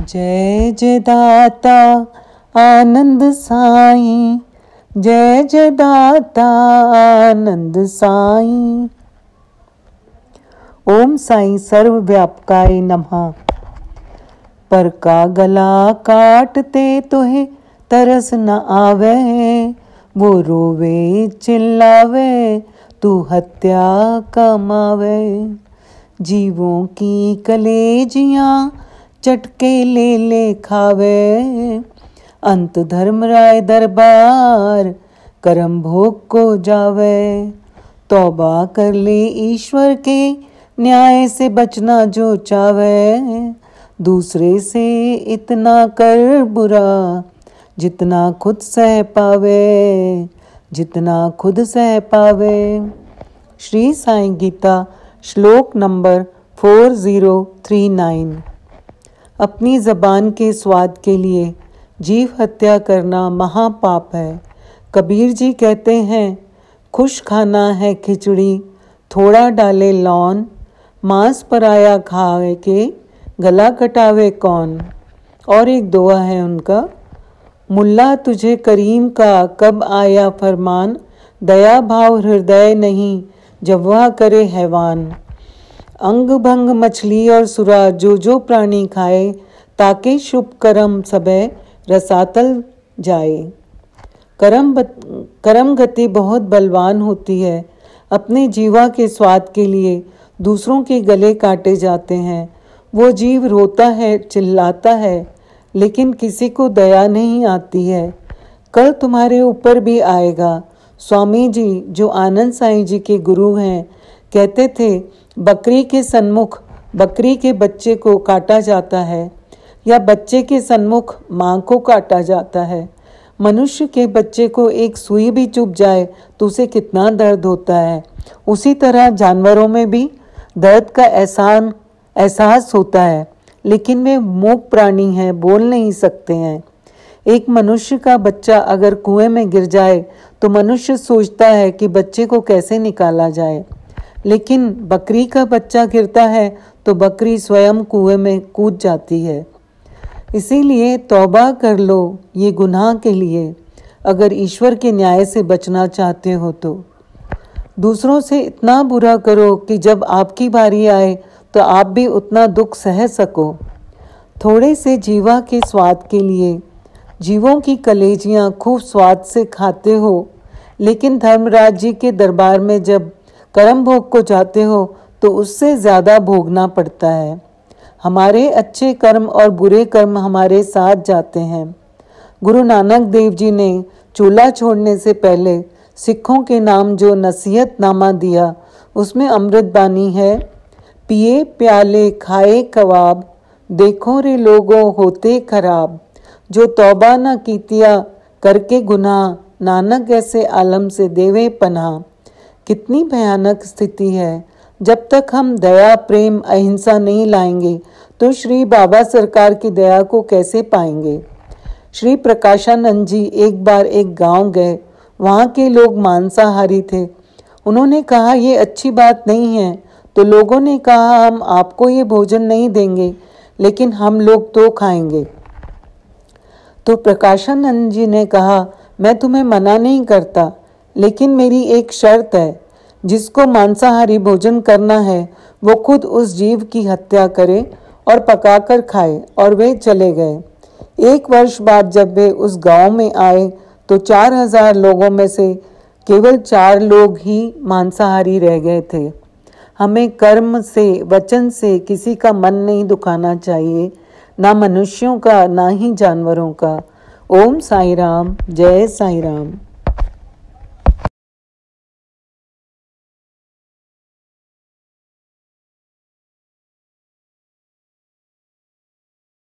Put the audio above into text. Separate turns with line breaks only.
जय जय दाता आनंद साईं, जय जय दाता आनंद साईं। ओम साईं सर्वव्यापकाय नमः। पर का गला काटते तोहे तरस न आवे, वो रोवे चिल्लावे तू हत्या कमावे। जीवों की कलेजियां चटके ले ले खावे, अंत धर्मराय दरबार करम भोग को जावे। तौबा कर ले ईश्वर के न्याय से बचना जो चावे, दूसरे से इतना कर बुरा जितना खुद सह पावे, जितना खुद सह पावे। श्री साईं गीता श्लोक नंबर 4039। अपनी ज़बान के स्वाद के लिए जीव हत्या करना महापाप है। कबीर जी कहते हैं, खुश खाना है खिचड़ी थोड़ा डाले लौन, मांस पराया खाए के गला कटावे कौन। और एक दुआ है उनका, मुल्ला तुझे करीम का कब आया फरमान, दया भाव हृदय नहीं जब वह करे हैवान। अंग भंग मछली और सुरा जो जो प्राणी खाए, ताके शुभ कर्म सबे रसातल जाए। कर्म गति बहुत बलवान होती है। अपने जीवा के स्वाद के लिए दूसरों के गले काटे जाते हैं। वो जीव रोता है, चिल्लाता है, लेकिन किसी को दया नहीं आती है। कल तुम्हारे ऊपर भी आएगा। स्वामी जी जो आनंद साईं जी के गुरु हैं, कहते थे, बकरी के सन्मुख बकरी के बच्चे को काटा जाता है, या बच्चे के सन्मुख माँ को काटा जाता है। मनुष्य के बच्चे को एक सुई भी चुभ जाए तो उसे कितना दर्द होता है। उसी तरह जानवरों में भी दर्द का एहसास होता है, लेकिन वे मूक प्राणी हैं, बोल नहीं सकते हैं। एक मनुष्य का बच्चा अगर कुएं में गिर जाए तो मनुष्य सोचता है कि बच्चे को कैसे निकाला जाए, लेकिन बकरी का बच्चा गिरता है तो बकरी स्वयं कुएं में कूद जाती है। इसीलिए तौबा कर लो ये गुनाह के लिए, अगर ईश्वर के न्याय से बचना चाहते हो तो। दूसरों से इतना बुरा करो कि जब आपकी बारी आए तो आप भी उतना दुख सह सको। थोड़े से जीवा के स्वाद के लिए जीवों की कलेजियां खूब स्वाद से खाते हो, लेकिन धर्मराज जी के दरबार में जब कर्म भोग को जाते हो तो उससे ज़्यादा भोगना पड़ता है। हमारे अच्छे कर्म और बुरे कर्म हमारे साथ जाते हैं। गुरु नानक देव जी ने चूल्हा छोड़ने से पहले सिखों के नाम जो नसीहतनामा दिया, उसमें अमृत बानी है, पिए प्याले खाए कबाब, देखो रे लोगों होते खराब। जो तौबा न कीतिया करके गुनाह, नानक ऐसे आलम से देवे पनाह। कितनी भयानक स्थिति है। जब तक हम दया प्रेम अहिंसा नहीं लाएंगे तो श्री बाबा सरकार की दया को कैसे पाएंगे। श्री प्रकाशानंद जी एक बार एक गांव गए। वहाँ के लोग मांसाहारी थे। उन्होंने कहा, ये अच्छी बात नहीं है। तो लोगों ने कहा, हम आपको ये भोजन नहीं देंगे, लेकिन हम लोग तो खाएंगे। तो प्रकाशानंद जी ने कहा, मैं तुम्हें मना नहीं करता, लेकिन मेरी एक शर्त है, जिसको मांसाहारी भोजन करना है वो खुद उस जीव की हत्या करे और पकाकर खाए। और वे चले गए। 1 वर्ष बाद जब वे उस गांव में आए तो 4000 लोगों में से केवल 4 लोग ही मांसाहारी रह गए थे। हमें कर्म से वचन से किसी का मन नहीं दुखाना चाहिए, ना मनुष्यों का ना ही जानवरों का। ओम साई राम, जय साई राम।